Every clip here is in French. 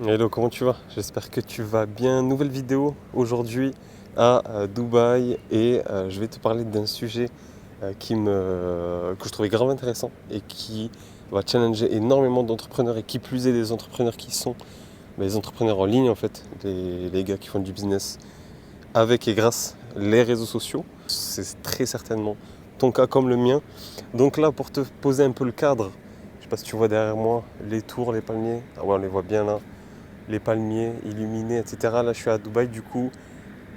Hello, comment tu vas? J'espère que tu vas bien. Nouvelle vidéo aujourd'hui à Dubaï et je vais te parler d'un sujet que je trouvais grave intéressant et qui va challenger énormément d'entrepreneurs et qui plus est des entrepreneurs qui sont les entrepreneurs en ligne en fait, les gars qui font du business avec et grâce les réseaux sociaux. C'est très certainement ton cas comme le mien. Donc là, pour te poser un peu le cadre, je sais pas si tu vois derrière moi les tours, les palmiers. Ah ouais, on les voit bien là, les palmiers illuminés, etc. Là, je suis à Dubaï, du coup,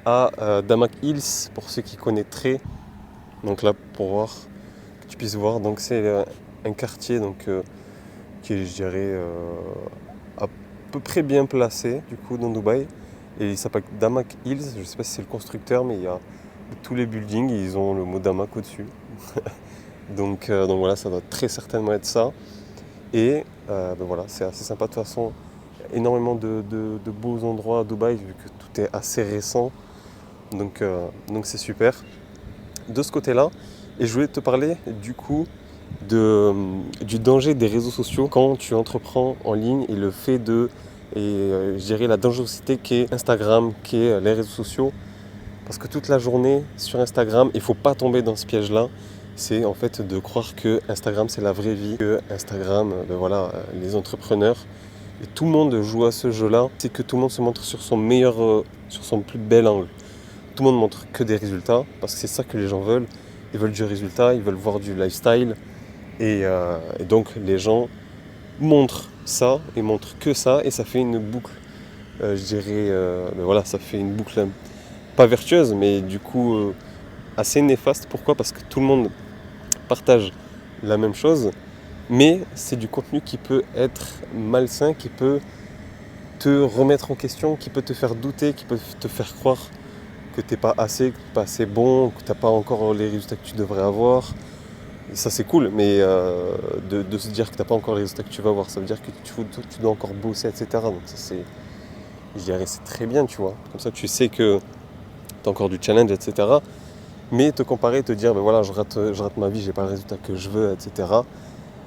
à Damak Hills, pour ceux qui connaîtraient. Donc là, pour voir, que tu puisses voir. Donc c'est un quartier qui est, je dirais, à peu près bien placé, du coup, dans Dubaï. Et il s'appelle Damak Hills. Je ne sais pas si c'est le constructeur, mais il y a tous les buildings, ils ont le mot Damak au-dessus. Donc voilà, ça doit très certainement être ça. Et ben voilà, c'est assez sympa de toute façon. Énormément de beaux endroits à Dubaï, vu que tout est assez récent. Donc c'est super. De ce côté-là, et je voulais te parler du coup du danger des réseaux sociaux quand tu entreprends en ligne et le fait je dirais la dangerosité qu'est Instagram, qu'est les réseaux sociaux. Parce que toute la journée sur Instagram, il ne faut pas tomber dans ce piège-là. C'est en fait de croire que Instagram c'est la vraie vie, que Instagram, ben voilà, les entrepreneurs, et tout le monde joue à ce jeu-là, c'est que tout le monde se montre sur son meilleur, sur son plus bel angle. Tout le monde montre que des résultats, parce que c'est ça que les gens veulent. Ils veulent du résultat, ils veulent voir du lifestyle. Et donc les gens montrent ça, et montrent que ça, et ça fait une boucle, je dirais, ben voilà, ça fait une boucle pas vertueuse, mais du coup assez néfaste. Pourquoi? Parce que tout le monde partage la même chose, mais c'est du contenu qui peut être malsain, qui peut te remettre en question, qui peut te faire douter, qui peut te faire croire que t'es pas assez, que t'es pas assez bon, que t'as pas encore les résultats que tu devrais avoir. Et ça c'est cool, mais de se dire que t'as pas encore les résultats que tu vas avoir, ça veut dire que tu dois encore bosser, etc. Donc ça c'est, je dirais, c'est très bien, tu vois. Comme ça tu sais que t'as encore du challenge, etc. Mais te comparer, te dire, ben voilà, je rate ma vie, j'ai pas le résultat que je veux, etc.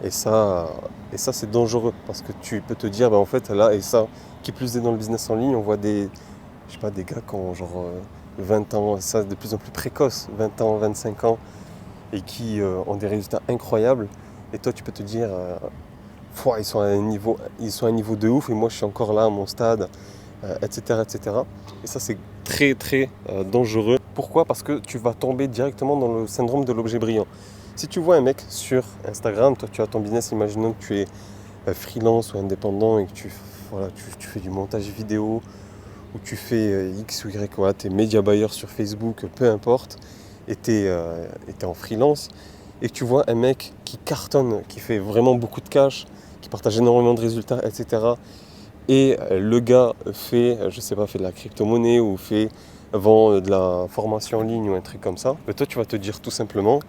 Et ça, et ça c'est dangereux parce que tu peux te dire, ben en fait là, et ça, qui plus est dans le business en ligne, on voit je sais pas, des gars qui ont genre 20 ans, ça de plus en plus précoce, 20 ans, 25 ans, et qui ont des résultats incroyables. Et toi, tu peux te dire, ils sont à un niveau de ouf, et moi, je suis encore là à mon stade, etc., etc. Et ça, c'est très, très dangereux. Pourquoi? Parce que tu vas tomber directement dans le syndrome de l'objet brillant. Si tu vois un mec sur Instagram, toi, tu as ton business, imaginons que tu es freelance ou indépendant et que voilà, tu fais du montage vidéo, où tu fais X ou Y, voilà, tu es média buyer sur Facebook, peu importe, et tu es en freelance, et que tu vois un mec qui cartonne, qui fait vraiment beaucoup de cash, qui partage énormément de résultats, etc. Et le gars je sais pas, fait de la crypto-monnaie ou vend de la formation en ligne ou un truc comme ça, mais toi tu vas te dire tout simplement,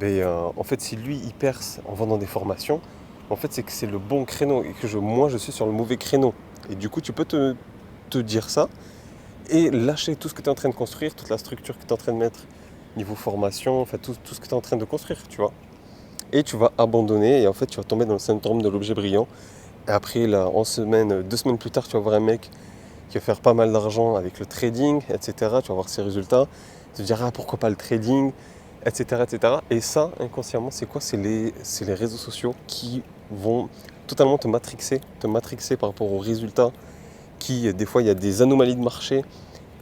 en fait si lui il perce en vendant des formations, en fait c'est que c'est le bon créneau et que moi je suis sur le mauvais créneau. Et du coup tu peux te dire ça et lâcher tout ce que tu es en train de construire, toute la structure que tu es en train de mettre niveau formation, enfin tout ce que tu es en train de construire, tu vois. Et tu vas abandonner et en fait tu vas tomber dans le syndrome de l'objet brillant. Et après, là, en semaine, 2 semaines plus tard, tu vas voir un mec qui va faire pas mal d'argent avec le trading, etc. Tu vas voir ses résultats, tu te diras ah, pourquoi pas le trading, etc., etc. Et ça, inconsciemment, c'est quoi? C'est les réseaux sociaux qui vont totalement te matrixer par rapport aux résultats des fois, il y a des anomalies de marché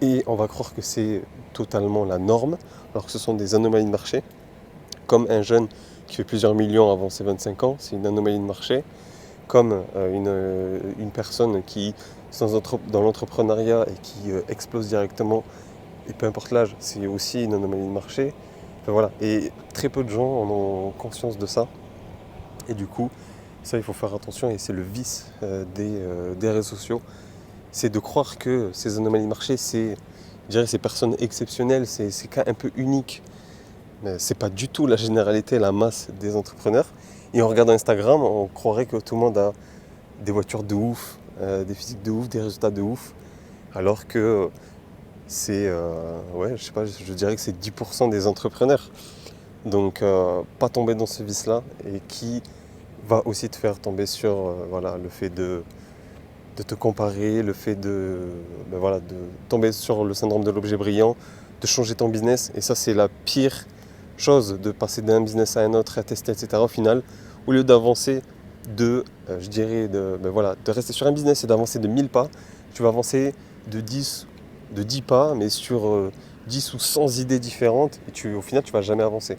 et on va croire que c'est totalement la norme, alors que ce sont des anomalies de marché. Comme un jeune qui fait plusieurs millions avant ses 25 ans, c'est une anomalie de marché. Comme une personne qui est dans l'entrepreneuriat et qui explose directement, et peu importe l'âge, c'est aussi une anomalie de marché. Enfin, voilà. Et très peu de gens en ont conscience de ça. Et du coup, ça, il faut faire attention et c'est le vice des réseaux sociaux. C'est de croire que ces anomalies de marché, je dirais, ces personnes exceptionnelles, ces cas un peu uniques. Mais c'est pas du tout la généralité, la masse des entrepreneurs. Et on regarde Instagram, on croirait que tout le monde a des voitures de ouf, des physiques de ouf, des résultats de ouf. Alors que c'est, ouais, je sais pas, je dirais que c'est 10% des entrepreneurs. Donc, pas tomber dans ce vice-là et qui va aussi te faire tomber sur voilà, le fait de te comparer, le fait ben voilà, de tomber sur le syndrome de l'objet brillant, de changer ton business. Et ça, c'est la pire chose, de passer d'un business à un autre, à tester, etc. Au final, au lieu d'avancer je dirais, ben voilà, de rester sur un business et d'avancer de 1000 pas, tu vas avancer de 10 pas, mais sur 10 ou 100 idées différentes, et au final, tu vas jamais avancer.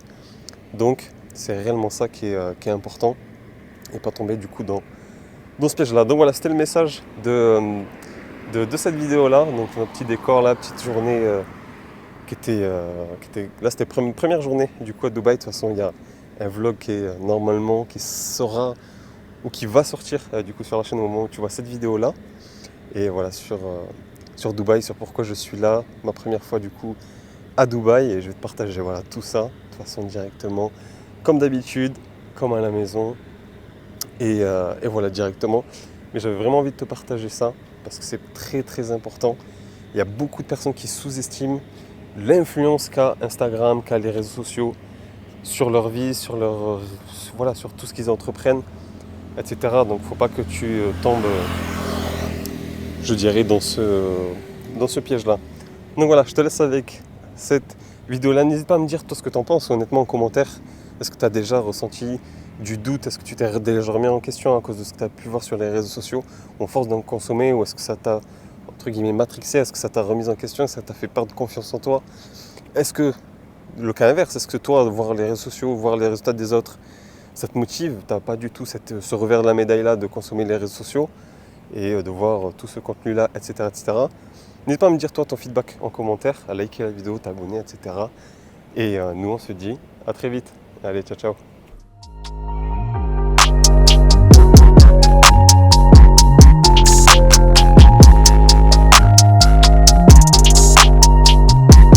Donc, c'est réellement ça qui est important, et pas tomber du coup dans ce piège-là. Donc voilà, c'était le message de cette vidéo-là. Donc, un petit décor là, petite journée là, c'était première journée du coup à Dubaï. De toute façon, il y a un vlog qui est normalement, qui sera ou qui va sortir du coup sur la chaîne au moment où tu vois cette vidéo-là. Et voilà, sur Dubaï, sur pourquoi je suis là, ma première fois du coup à Dubaï, et je vais te partager voilà, tout ça, de toute façon directement, comme d'habitude, comme à la maison, et voilà directement. Mais j'avais vraiment envie de te partager ça, parce que c'est très très important. Il y a beaucoup de personnes qui sous-estiment l'influence qu'a Instagram, qu'a les réseaux sociaux sur leur vie, voilà, sur tout ce qu'ils entreprennent, etc. Donc il ne faut pas que tu tombes, je dirais, dans ce piège-là. Donc voilà, je te laisse avec cette vidéo-là. N'hésite pas à me dire toi ce que tu en penses, honnêtement, en commentaire. Est-ce que tu as déjà ressenti du doute? Est-ce que tu t'es déjà remis en question à cause de ce que tu as pu voir sur les réseaux sociaux, en force d'en consommer, ou est-ce que ça t'a, entre guillemets, matrixé? Est-ce que ça t'a remis en question? Est-ce que ça t'a fait perdre confiance en toi? Est-ce que, le cas inverse, est-ce que toi, voir les réseaux sociaux, voir les résultats des autres, ça te motive? Tu n'as pas du tout ce revers de la médaille-là de consommer les réseaux sociaux et de voir tout ce contenu-là, etc., etc. N'hésite pas à me dire toi ton feedback en commentaire, à liker la vidéo, t'abonner, etc. Et nous on se dit à très vite. Allez, ciao ciao.